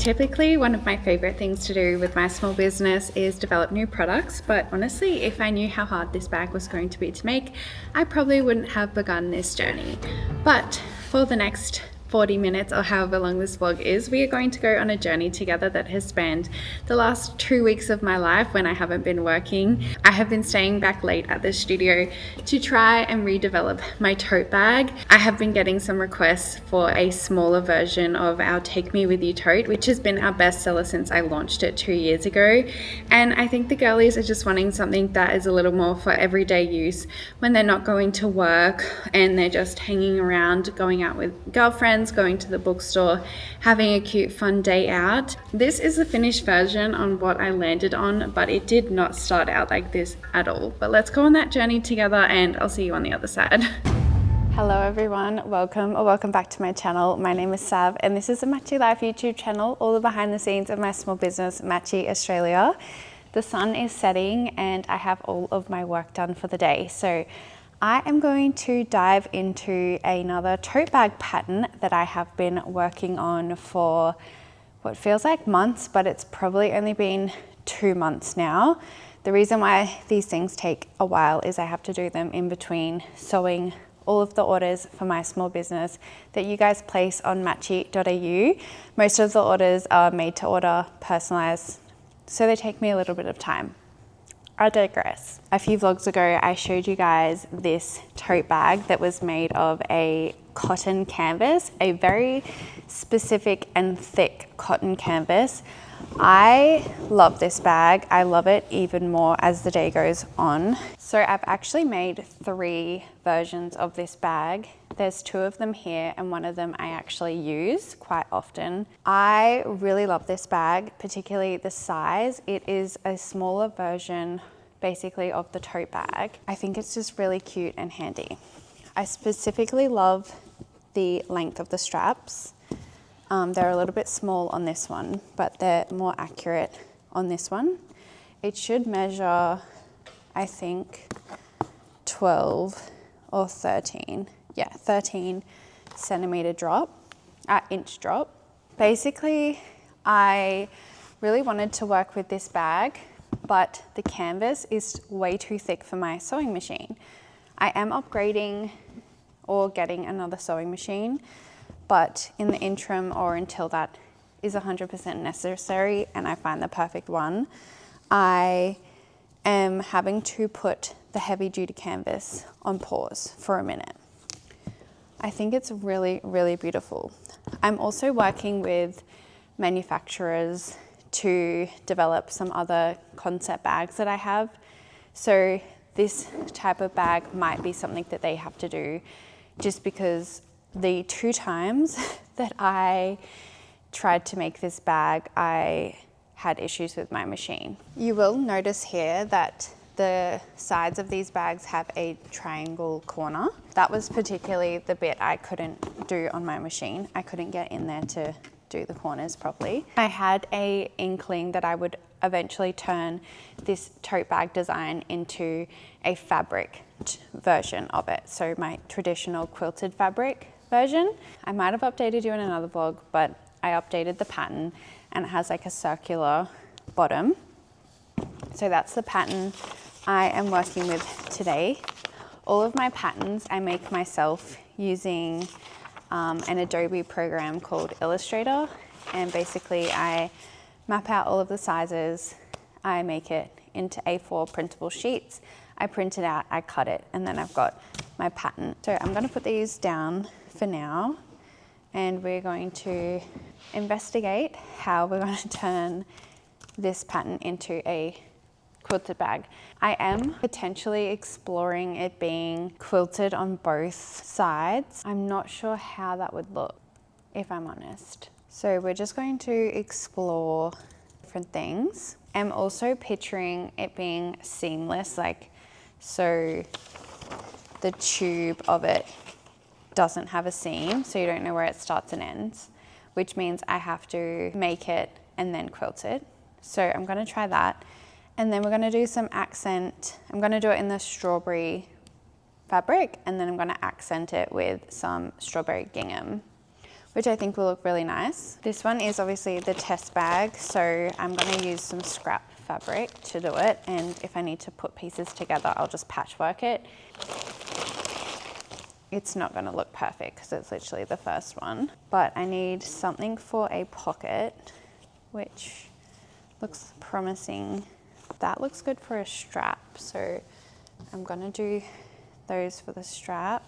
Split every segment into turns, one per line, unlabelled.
Typically, one of my favorite things to do with my small business is develop new products, but honestly, if I knew how hard this bag was going to be to make, I probably wouldn't have begun this journey. But for the next 40 minutes or however long this vlog is, we are going to go on a journey together that has spanned the last 2 weeks of my life when I haven't been working. I have been staying back late at the studio to try and redevelop my tote bag. I have been getting some requests for a smaller version of our Take Me With You tote, which has been our bestseller since I launched it 2 years ago. And I think the girlies are just wanting something that is a little more for everyday use when they're not going to work and they're just hanging around, going out with girlfriends, going to the bookstore, having a cute fun day out. This is the finished version on what I landed on, but it did not start out like this at all. But let's go on that journey together and I'll see you on the other side. Hello everyone, welcome back to my channel. My name is Sav and this is the Matchy Life YouTube channel, all the behind the scenes of my small business, Matchy Australia. The sun is setting and I have all of my work done for the day. So I am going to dive into another tote bag pattern that I have been working on for what feels like months, but it's probably only been 2 months now. The reason why these things take a while is I have to do them in between sewing all of the orders for my small business that you guys place on matchy.au. Most of the orders are made to order, personalized, so they take me a little bit of time. I digress. A few vlogs ago, I showed you guys this tote bag that was made of a cotton canvas, a very specific and thick cotton canvas. I love this bag. I love it even more as the day goes on. So I've actually made 3 versions of this bag. There's 2 of them here and one of them I actually use quite often. I really love this bag, particularly the size. It is a smaller version basically of the tote bag. I think it's just really cute and handy. I specifically love the length of the straps. They're a little bit small on this one, but they're more accurate on this one. It should measure, I think, 12 or 13. Yeah, 13 centimeter inch drop. Basically, I really wanted to work with this bag, but the canvas is way too thick for my sewing machine. I am upgrading or getting another sewing machine, but in the interim or until that is 100% necessary and I find the perfect one, I am having to put the heavy duty canvas on pause for a minute. I think it's really, really beautiful. I'm also working with manufacturers to develop some other concept bags that I have. So this type of bag might be something that they have to do, just because the 2 times that I tried to make this bag, I had issues with my machine. You will notice here that the sides of these bags have a triangle corner. That was particularly the bit I couldn't do on my machine. I couldn't get in there to do the corners properly. I had an inkling that I would eventually turn this tote bag design into a fabric version of it. So my traditional quilted fabric version. I might have updated you in another vlog, but I updated the pattern and it has like a circular bottom. So that's the pattern I am working with today. All of my patterns I make myself using an Adobe program called Illustrator, and basically I map out all of the sizes, I make it into A4 printable sheets, I print it out, I cut it, and then I've got my pattern. So I'm going to put these down for now and we're going to investigate how we're going to turn this pattern into a quilted bag. I am potentially exploring it being quilted on both sides. I'm not sure how that would look, if I'm honest. So we're just going to explore different things. I'm also picturing it being seamless, like so the tube of it doesn't have a seam, so you don't know where it starts and ends, which means I have to make it and then quilt it. So I'm going to try that. And then we're going to do some accent. I'm going to do it in the strawberry fabric, and then I'm going to accent it with some strawberry gingham, which I think will look really nice. This one is obviously the test bag, so I'm gonna use some scrap fabric to do it, and if I need to put pieces together, I'll just patchwork it. It's not gonna look perfect because it's literally the first one, but I need something for a pocket, which looks promising. That looks good for a strap, so I'm gonna do those for the strap.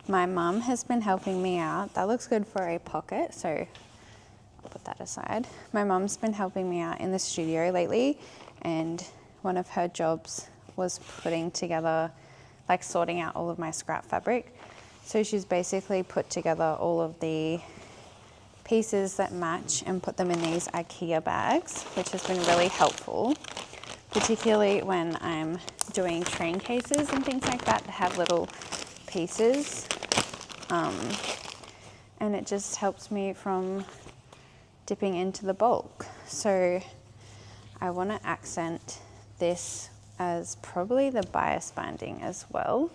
My mum has been helping me out. That looks good for a pocket, so I'll put that aside. My mum's been helping me out in the studio lately, and one of her jobs was putting together, like sorting out all of my scrap fabric. So she's basically put together all of the pieces that match and put them in these IKEA bags, which has been really helpful, particularly when I'm doing train cases and things like that have little pieces. And it just helps me from dipping into the bulk. So I want to accent this as probably the bias binding as well,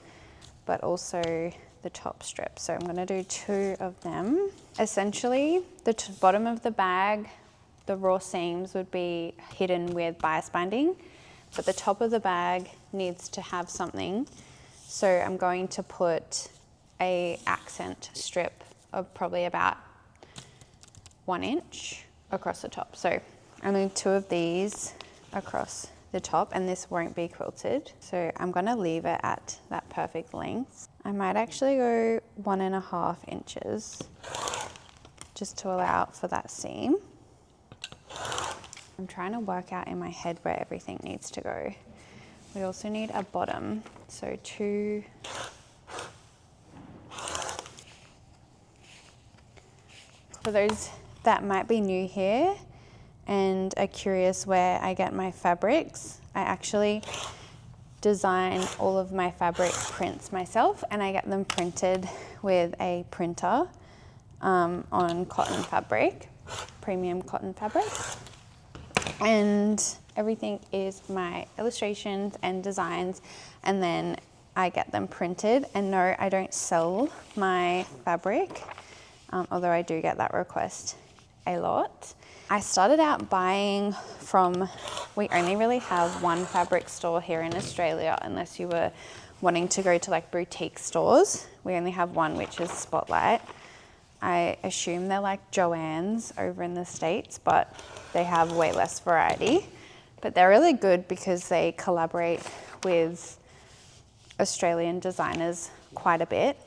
but also the top strip. So I'm going to do 2 of them. Essentially, the bottom of the bag, the raw seams would be hidden with bias binding, but the top of the bag needs to have something. So I'm going to put a accent strip of probably about 1 inch across the top. So only 2 of these across the top, and this won't be quilted. So I'm gonna leave it at that perfect length. I might actually go 1.5 inches just to allow for that seam. I'm trying to work out in my head where everything needs to go. We also need a bottom, so 2. For those that might be new here and are curious where I get my fabrics, I actually design all of my fabric prints myself, and I get them printed with a printer on cotton fabric, premium cotton fabric. And everything is my illustrations and designs, and then I get them printed. And no, I don't sell my fabric, although I do get that request a lot. I started out buying from, we only really have one fabric store here in Australia, unless you were wanting to go to like boutique stores. We only have one, which is Spotlight. I assume they're like Joann's over in the States, but they have way less variety. But they're really good because they collaborate with Australian designers quite a bit.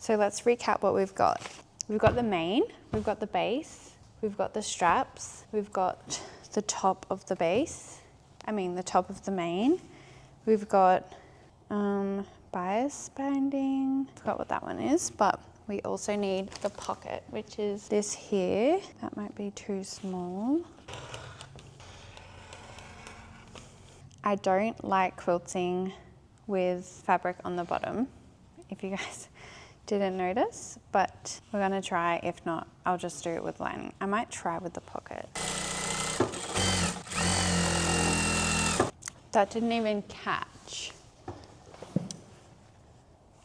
So let's recap what we've got. We've got the mane, we've got the base, we've got the straps, we've got the top of the base, the top of the mane. We've got bias binding, forgot what that one is, but we also need the pocket, which is this here. That might be too small. I don't like quilting with fabric on the bottom, if you guys didn't notice, but we're gonna try. If not, I'll just do it with lining. I might try with the pocket. That didn't even catch.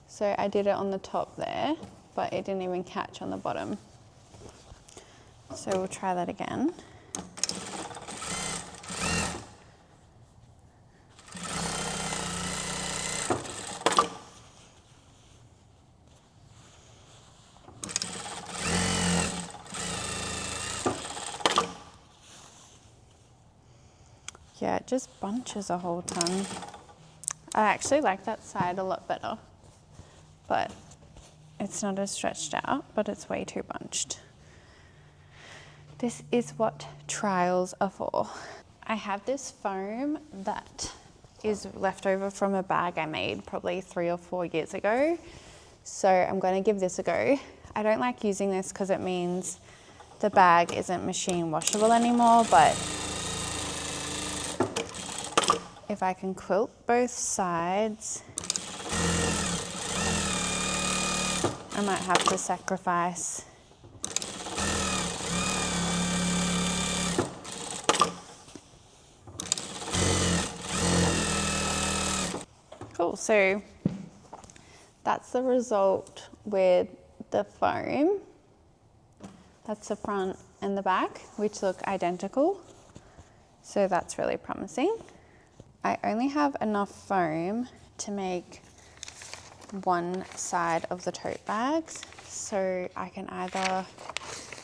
So I did it on the top there, but it didn't even catch on the bottom. So we'll try that again. Yeah, it just bunches a whole ton. I actually like that side a lot better, but it's not as stretched out, but it's way too bunched. This is what trials are for. I have this foam that is left over from a bag I made probably 3 or 4 years ago. So I'm going to give this a go. I don't like using this because it means the bag isn't machine washable anymore, but if I can quilt both sides, I might have to sacrifice Cool, so that's the result with the foam. That's the front and the back, which look identical. So that's really promising. I only have enough foam to make one side of the tote bags. So I can either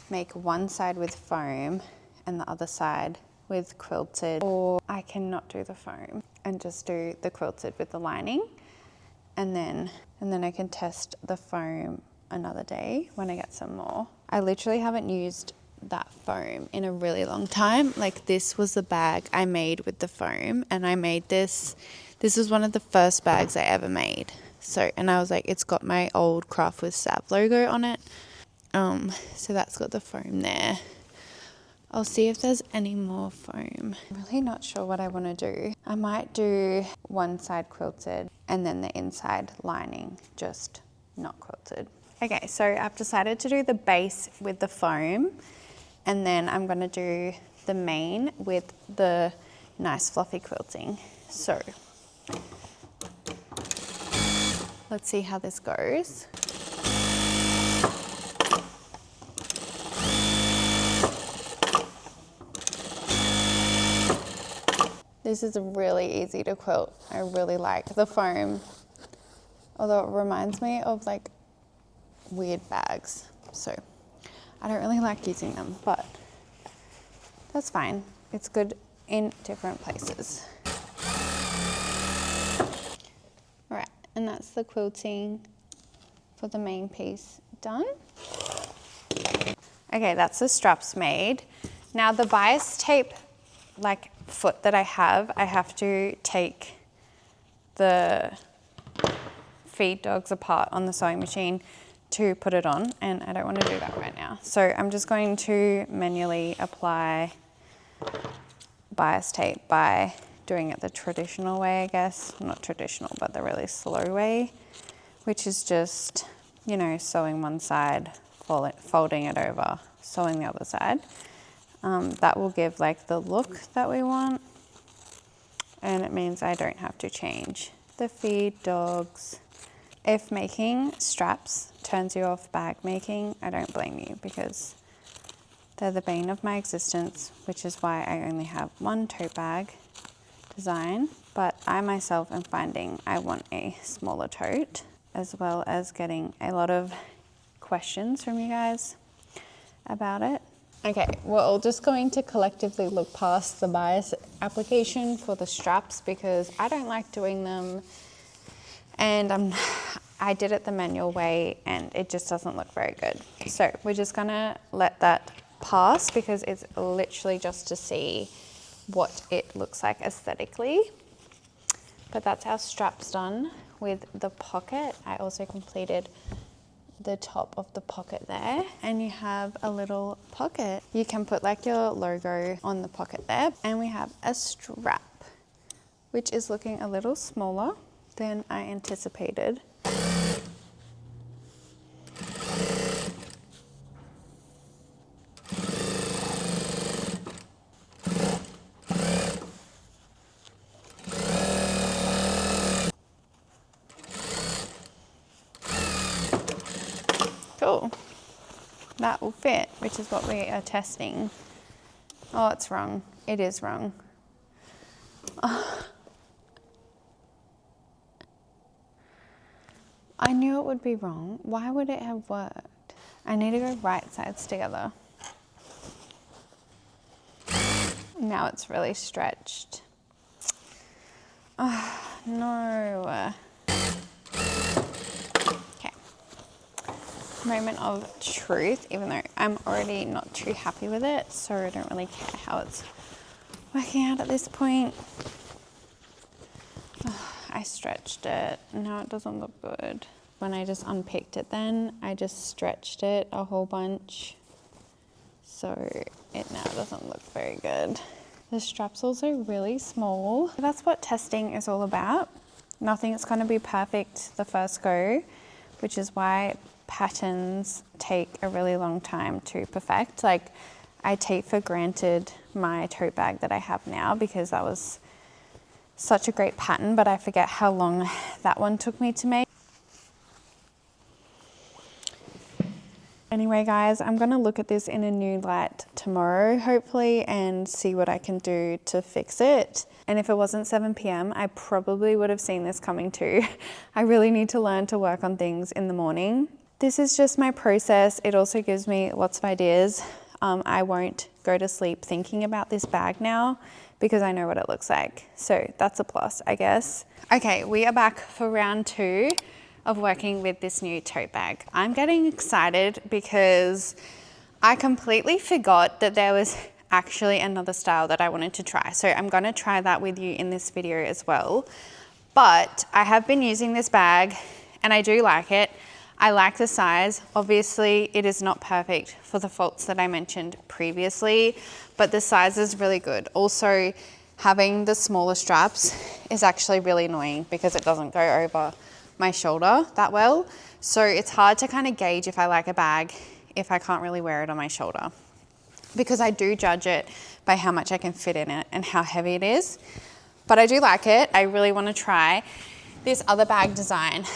make one side with foam and the other side with quilted, or I can not do the foam and just do the quilted with the lining. And then I can test the foam another day when I get some more. I literally haven't used that foam in a really long time. Like, this was the bag I made with the foam, and I made this was one of the first bags I ever made. So, and I was like, it's got my old Craft with Sav logo on it. So that's got the foam there. I'll see if there's any more foam. I'm really not sure what I want to do. I might do one side quilted and then the inside lining just not quilted. Okay, so I've decided to do the base with the foam, and then I'm going to do the main with the nice fluffy quilting. So let's see how this goes. This is really easy to quilt. I really like the foam, although it reminds me of like weird bags. So I don't really like using them, but that's fine. It's good in different places. All right, and that's the quilting for the main piece done. Okay, that's the straps made. Now the bias tape like foot that I have to take the feed dogs apart on the sewing machine to put it on, and I don't want to do that right now. So I'm just going to manually apply bias tape by doing it the traditional way, I guess. Not traditional, but the really slow way, which is just, you know, sewing one side, folding it over, sewing the other side. That will give like the look that we want, and it means I don't have to change the feed dogs. If making straps turns you off bag making, I don't blame you, because they're the bane of my existence, which is why I only have one tote bag design. But I myself am finding I want a smaller tote, as well as getting a lot of questions from you guys about it. Okay, we're all just going to collectively look past the bias application for the straps, because I don't like doing them, and I did it the manual way and it just doesn't look very good. So we're just gonna let that pass, because it's literally just to see what it looks like aesthetically. But that's our straps done with the pocket. I also completed the top of the pocket there, and you have a little pocket. You can put like your logo on the pocket there, and we have a strap, which is looking a little smaller than I anticipated. Cool. That will fit, which is what we are testing. Oh, it's wrong. It is wrong. Oh. I knew it would be wrong. Why would it have worked? I need to go right sides together. Now it's really stretched. Oh, no. Moment of truth, even though I'm already not too happy with it, so I don't really care how it's working out at this point. Oh, I stretched it. Now it doesn't look good. When I just unpicked it then, I just stretched it a whole bunch, so it now doesn't look very good. The strap's also really small. That's what testing is all about. Nothing is going to be perfect the first go, which is why patterns take a really long time to perfect. Like, I take for granted my tote bag that I have now, because that was such a great pattern, but I forget how long that one took me to make. Anyway guys, I'm gonna look at this in a new light tomorrow, hopefully, and see what I can do to fix it. And if it wasn't 7 p.m, I probably would have seen this coming too. I really need to learn to work on things in the morning. This is just my process. It also gives me lots of ideas. I won't go to sleep thinking about this bag now because I know what it looks like. So that's a plus, I guess. Okay, we are back for round 2 of working with this new tote bag. I'm getting excited because I completely forgot that there was actually another style that I wanted to try. So I'm gonna try that with you in this video as well. But I have been using this bag and I do like it. I like the size. Obviously, it is not perfect for the faults that I mentioned previously, but the size is really good. Also, having the smaller straps is actually really annoying because it doesn't go over my shoulder that well. So it's hard to kind of gauge if I like a bag if I can't really wear it on my shoulder, because I do judge it by how much I can fit in it and how heavy it is. But I do like it. I really want to try this other bag design.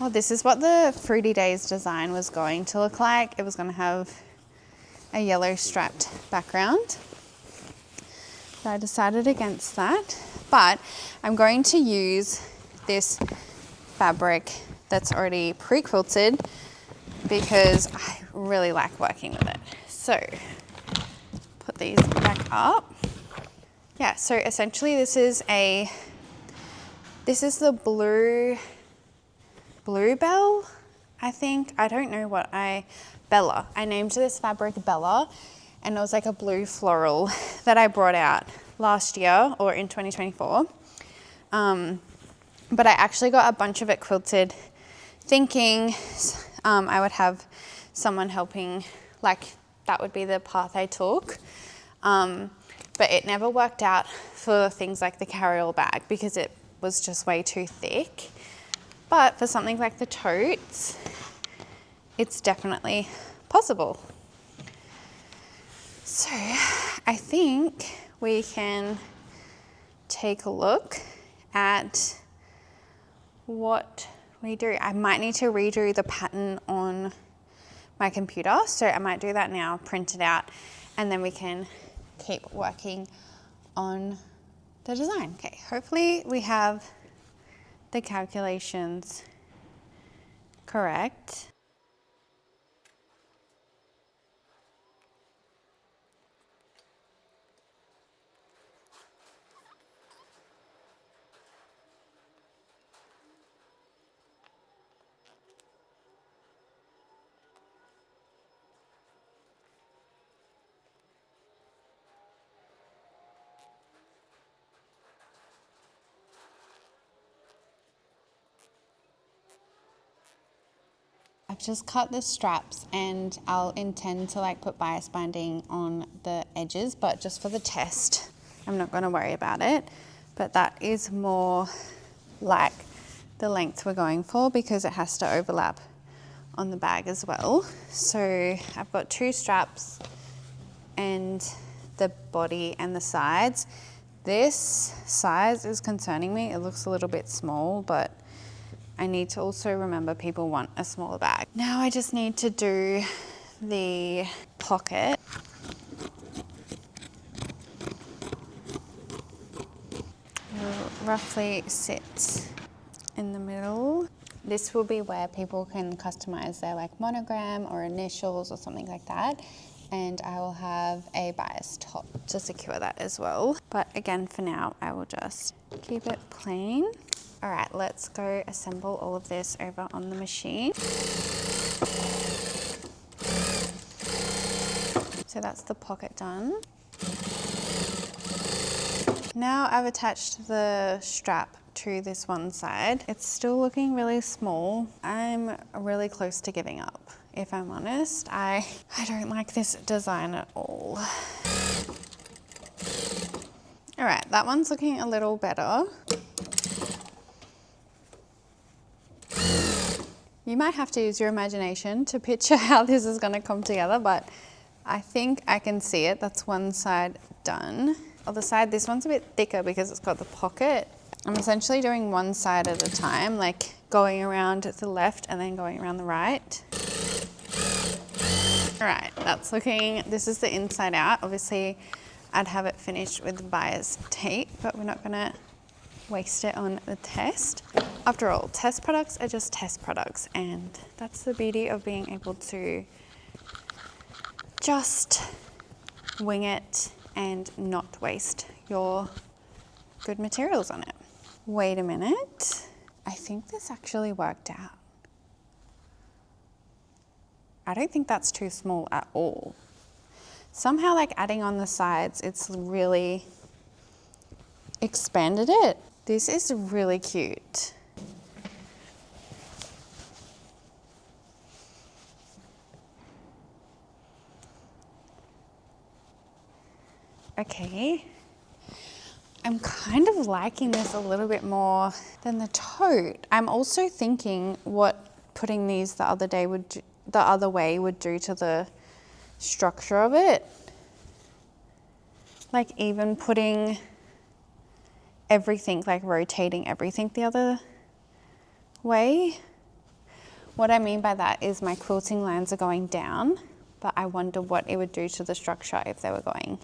Well, this is what the Fruity Days design was going to look like. It was going to have a yellow striped background. So I decided against that, but I'm going to use this fabric that's already pre-quilted because I really like working with it. So put these back up. Yeah, so essentially this is the Bluebell, I think. I don't know what Bella. I named this fabric Bella, and it was like a blue floral that I brought out last year or in 2024. But I actually got a bunch of it quilted thinking I would have someone helping, like that would be the path I took. But it never worked out for things like the carry-all bag because it was just way too thick. But for something like the totes, it's definitely possible. So I think we can take a look at what we do. I might need to redo the pattern on my computer, so I might do that now, print it out, and then we can keep working on the design. Okay, hopefully we have the calculations correct. I've just cut the straps and I'll intend to like put bias binding on the edges, but just for the test, I'm not going to worry about it. But that is more like the length we're going for because it has to overlap on the bag as well. So I've got 2 straps and the body and the sides. This size is concerning me. It looks a little bit small, but I need to also remember people want a smaller bag. Now I just need to do the pocket. It'll roughly sit in the middle. This will be where people can customize their like monogram or initials or something like that. And I will have a bias top to secure that as well. But again, for now, I will just keep it plain. All right, let's go assemble all of this over on the machine. So that's the pocket done. Now I've attached the strap to this one side. It's still looking really small. I'm really close to giving up, if I'm honest. I don't like this design at all. All right, that one's looking a little better. You might have to use your imagination to picture how this is going to come together, but I think I can see it. That's one side done. other side. This one's a bit thicker because it's got the pocket. I'm essentially doing one side at a time, like going around the left and then going around the right. All right, that's looking, this is the inside out. Obviously, I'd have it finished with buyer's tape, but we're not gonna waste it on the test. After all, test products are just test products, and that's the beauty of being able to just wing it and not waste your good materials on it. Wait a minute. I think this actually worked out. I don't think that's too small at all. Somehow, like adding on the sides, it's really expanded it. This is really cute. Okay. I'm kind of liking this a little bit more than the tote. I'm also thinking what putting these the other way would do to the structure of it. Like even putting everything, like rotating everything the other way. What I mean by that is my quilting lines are going down, but I wonder what it would do to the structure if they were going.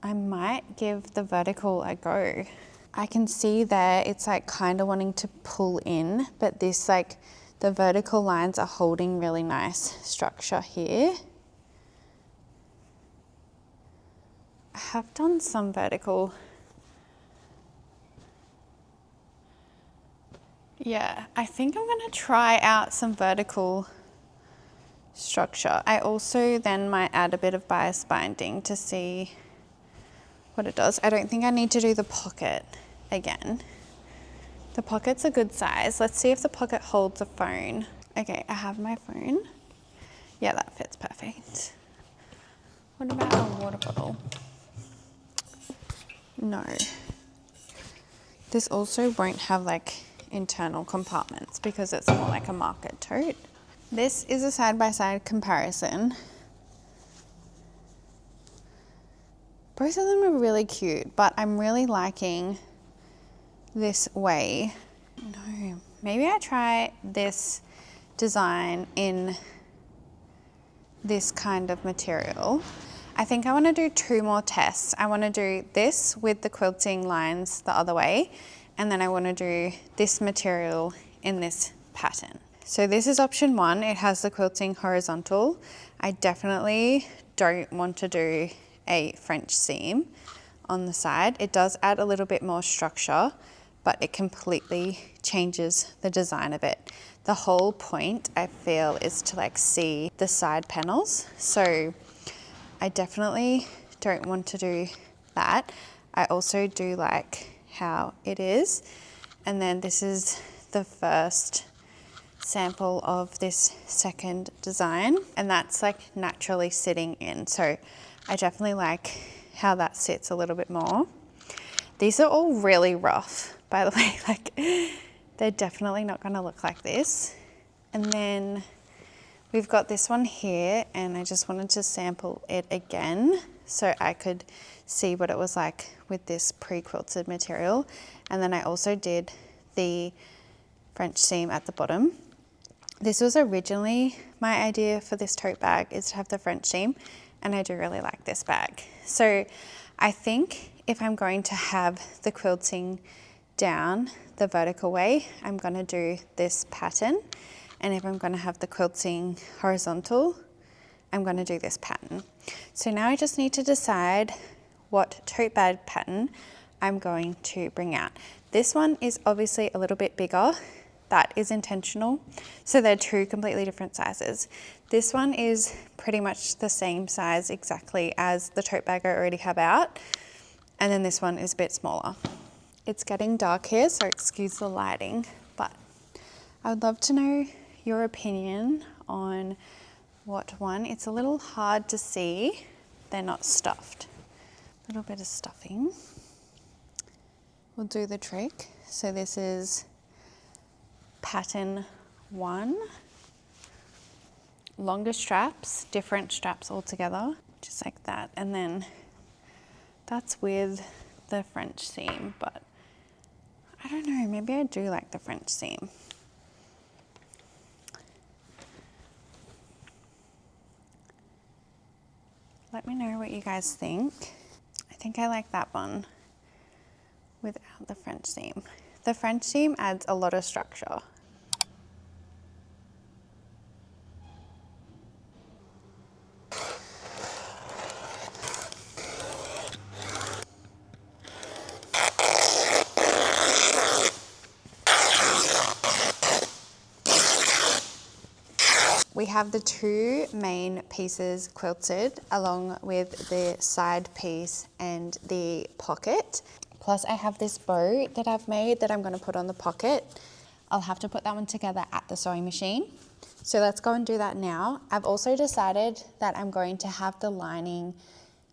I might give the vertical a go. I can see there it's like kind of wanting to pull in, but this like the vertical lines are holding really nice structure here. I have done some vertical. Yeah, I think I'm gonna try out some vertical structure. I also then might add a bit of bias binding to see what it does. I don't think I need to do the pocket again. The pocket's a good size. Let's see if the pocket holds a phone. Okay, I have my phone. Yeah, that fits perfect. What about a water bottle? No. This also won't have like internal compartments because it's more like a market tote. This is a side-by-side comparison. Both of them are really cute, but I'm really liking this way. No, maybe I try this design in this kind of material. I think I want to do 2 more tests. I want to do this with the quilting lines the other way, and then I want to do this material in this pattern. So this is option 1. It has the quilting horizontal. I definitely don't want to do a French seam on the side. It does add a little bit more structure, but it completely changes the design of it. The whole point, I feel, is to like see the side panels. So I definitely don't want to do that. I also do like how it is. And then this is the first sample of this second design, and that's like naturally sitting in. So I definitely like how that sits a little bit more. These are all really rough, by the way, like they're definitely not gonna look like this. And then we've got this one here, and I just wanted to sample it again so I could see what it was like with this pre-quilted material. And then I also did the French seam at the bottom. This was originally my idea for this tote bag, is to have the French seam, and I do really like this bag. So I think if I'm going to have the quilting down the vertical way, I'm going to do this pattern. And if I'm going to have the quilting horizontal, I'm going to do this pattern. So now I just need to decide what tote bag pattern I'm going to bring out. This one is obviously a little bit bigger. That is intentional. So they're 2 completely different sizes. This one is pretty much the same size exactly as the tote bag I already have out. And then this one is a bit smaller. It's getting dark here, so excuse the lighting, but I would love to know your opinion on what one. It's a little hard to see. They're not stuffed. A little bit of stuffing will do the trick. So this is pattern 1. Longer straps, different straps altogether, just like that. And then that's with the French seam, but I don't know, maybe I do like the French seam. Let me know what you guys think. I think I like that one without the French seam. The French seam adds a lot of structure. We have the two main pieces quilted along with the side piece and the pocket. Plus I have this bow that I've made that I'm going to put on the pocket. I'll have to put that one together at the sewing machine. So let's go and do that now. I've also decided that I'm going to have the lining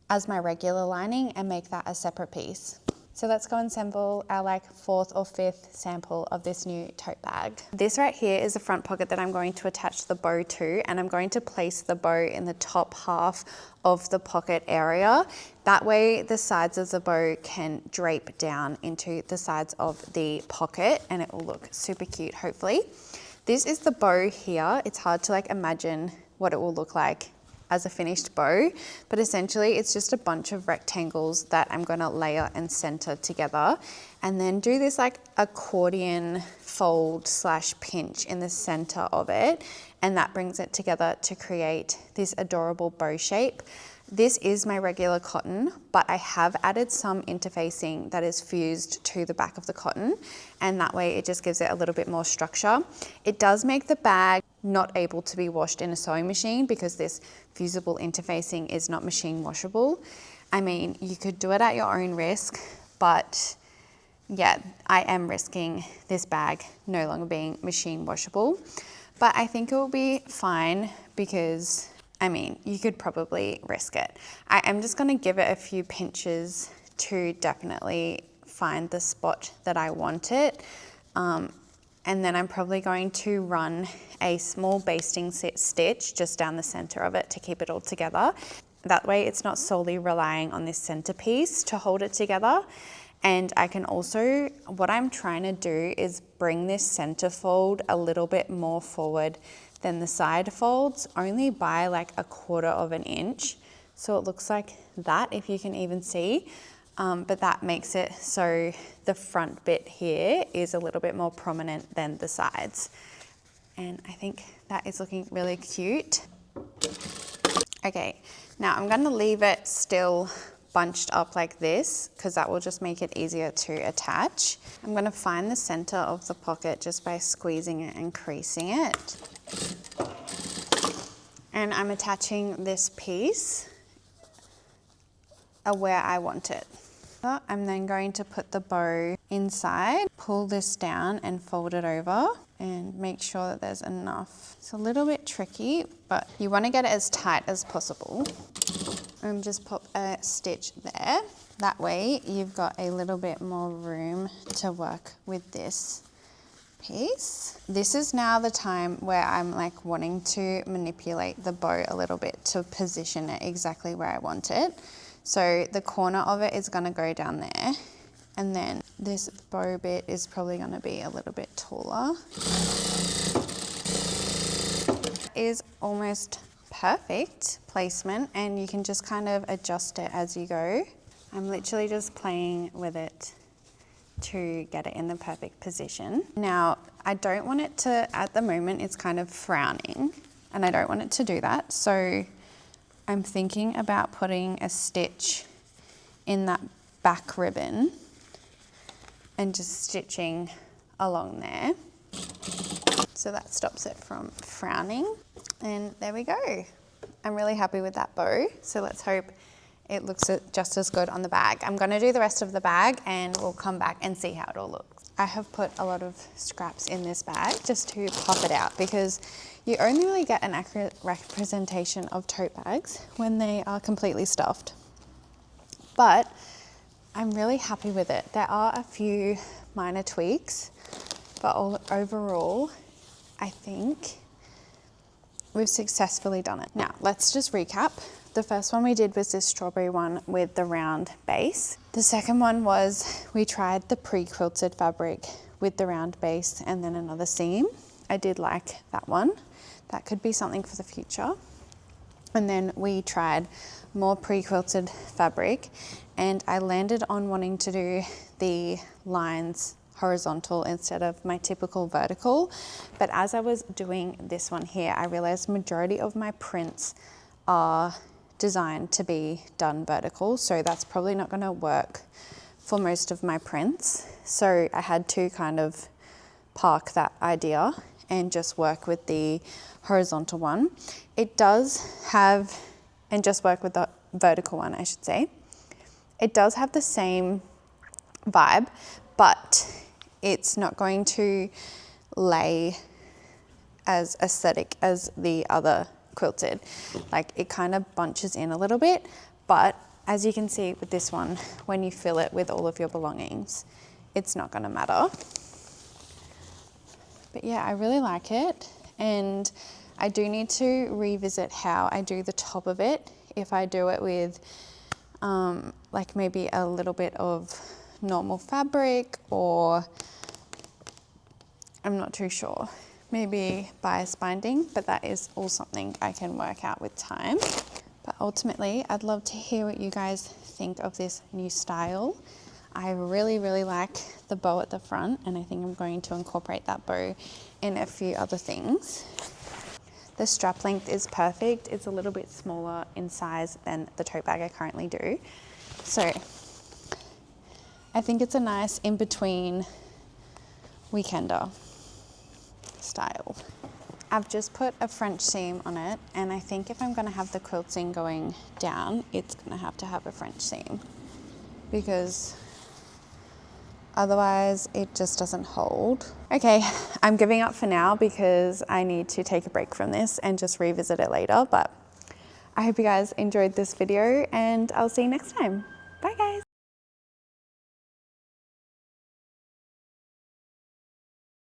as my regular lining and make that a separate piece. So let's go and assemble our like 4th or 5th sample of this new tote bag. This right here is the front pocket that I'm going to attach the bow to, and I'm going to place the bow in the top half of the pocket area. That way the sides of the bow can drape down into the sides of the pocket and it will look super cute, hopefully. This is the bow here. It's hard to like imagine what it will look like as a finished bow, but essentially it's just a bunch of rectangles that I'm gonna layer and center together and then do this like accordion fold slash pinch in the center of it, and that brings it together to create this adorable bow shape. This is my regular cotton, but I have added some interfacing that is fused to the back of the cotton, and that way it just gives it a little bit more structure. It does make the bag not able to be washed in a sewing machine because this fusible interfacing is not machine washable. I mean, you could do it at your own risk, but yeah, I am risking this bag no longer being machine washable. But I think it will be fine because, I mean, you could probably risk it. I am just gonna give it a few pinches to definitely find the spot that I want it. And then I'm probably going to run a small basting stitch just down the center of it to keep it all together. That way it's not solely relying on this centerpiece to hold it together. And I can also, what I'm trying to do is bring this center fold a little bit more forward than the side folds, only by like 1/4 of an inch. So it looks like that, if you can even see. But that makes it so the front bit here is a little bit more prominent than the sides. And I think that is looking really cute. Okay, now I'm gonna leave it still bunched up like this because that will just make it easier to attach. I'm gonna find the center of the pocket just by squeezing it and creasing it. And I'm attaching this piece where I want it. I'm then going to put the bow inside, pull this down and fold it over and make sure that there's enough. It's a little bit tricky, but you want to get it as tight as possible. And just pop a stitch there. That way you've got a little bit more room to work with this piece. This is now the time where I'm like wanting to manipulate the bow a little bit to position it exactly where I want it. So the corner of it is going to go down there, and then this bow bit is probably going to be a little bit taller. Is almost perfect placement, and you can just kind of adjust it as you go. I'm literally just playing with it to get it in the perfect position. Now, I don't want it to, at the moment it's kind of frowning, and I don't want it to do that. So I'm thinking about putting a stitch in that back ribbon and just stitching along there. So that stops it from frowning. And there we go. I'm really happy with that bow. So let's hope it looks just as good on the bag. I'm gonna do the rest of the bag and we'll come back and see how it all looks. I have put a lot of scraps in this bag just to pop it out because you only really get an accurate representation of tote bags when they are completely stuffed. But I'm really happy with it. There are a few minor tweaks, but overall, I think we've successfully done it. Now, let's just recap. the first one we did was this strawberry one with the round base. The second one was we tried the pre-quilted fabric with the round base and then another seam. I did like that one. That could be something for the future. And then we tried more pre-quilted fabric, and I landed on wanting to do the lines horizontal instead of my typical vertical. But as I was doing this one here, I realized majority of my prints are designed to be done vertical, so that's probably not going to work for most of my prints. So I had to kind of park that idea and just work with the horizontal one. It does have, and just work with the vertical one, I should say. It does have the same vibe, but it's not going to lay as aesthetic as the other quilted. Like, it kind of bunches in a little bit, but as you can see with this one, when you fill it with all of your belongings, it's not going to matter. But yeah, I really like it, and I do need to revisit how I do the top of it. If I do it with like maybe a little bit of normal fabric, or I'm not too sure, maybe bias binding, but that is all something I can work out with time. But ultimately, I'd love to hear what you guys think of this new style. I really, really like the bow at the front, and I think I'm going to incorporate that bow in a few other things. The strap length is perfect. It's a little bit smaller in size than the tote bag I currently do. So I think it's a nice in-between weekender style. I've just put a French seam on it, and I think if I'm gonna have the quilting going down, it's gonna have to have a French seam, because otherwise it just doesn't hold. Okay, I'm giving up for now because I need to take a break from this and just revisit it later, but I hope you guys enjoyed this video, and I'll see you next time.